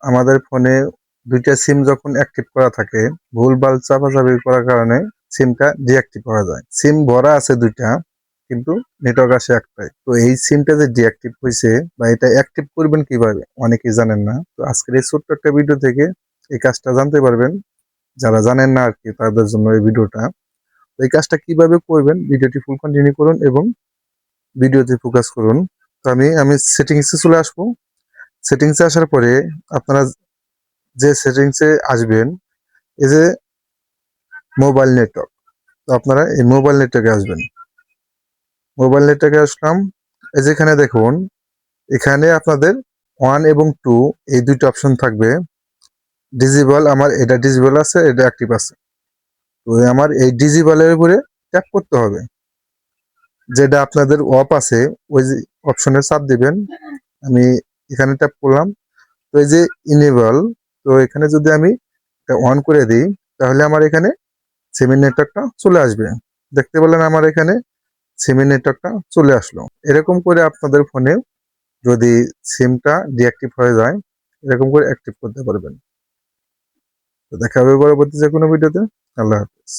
আমাদের ফোনে দুইটা সিম যখন অ্যাক্টিভ করা থাকে, ভুলভাল চাপাচাপি করার কারণে সিমটা ডিঅ্যাক্টিভ করা যায়। সিম ভরা আছে দুইটা, কিন্তু নেটওয়ার্ক আসে একটাই। তো এই সিমটা যে ডিঅ্যাক্টিভ হয়েছে বা এটা অ্যাক্টিভ করবেন কিভাবে অনেকেই জানেন না। তো আজকের এই ছোট্ট একটা ভিডিও থেকে এই কাজটা জানতে পারবেন। যারা জানেন না আর কি তাদের জন্য এই ভিডিওটা। এই কাজটা কিভাবে করবেন ভিডিওটি ফুল কন্টিনিউ করুন এবং ভিডিওতে ফোকাস করুন। তো আমি সেটিংসে চলে আসবো। সেটিংসে আসার পরে আপনারা যে সেটিংসে আসবেন, এই যে মোবাইল নেটওয়ার্ক, তো আপনারা এই মোবাইল নেটওয়ার্কে আসবেন। মোবাইল নেটওয়ার্কে আসলাম, এই যেখানে দেখুন এখানে আপনাদের 1 এবং 2 এই দুইটা অপশন থাকবে। ডিজেবল, আমার এটা ডিজেবল আছে, এটা অ্যাক্টিভ আছে। তো আমার এই ডিজেবলের উপরে ট্যাপ করতে হবে। যেটা আপনাদের অফ আছে ওই যে অপশনে চাপ দিবেন। আমি এখানে ট্যাপ করলাম। তো এই যে ইনেবল, তো এখানে যদি আমি এটা অন করে দিই তাহলে আমার এখানে সিমের নেটওয়ার্কটা চলে আসবে। দেখতে পেলেন আমার এখানে সিমের নেটওয়ার্কটা চলে আসলো। এরকম করে আপনাদের ফোনে যদি সিমটা ডিঅ্যাক্টিভ হয়ে যায়, এরকম করে অ্যাক্টিভ করতে পারবেন। তো দেখা হবে পরবর্তী যে কোনো ভিডিওতে। আল্লাহ হাফেজ।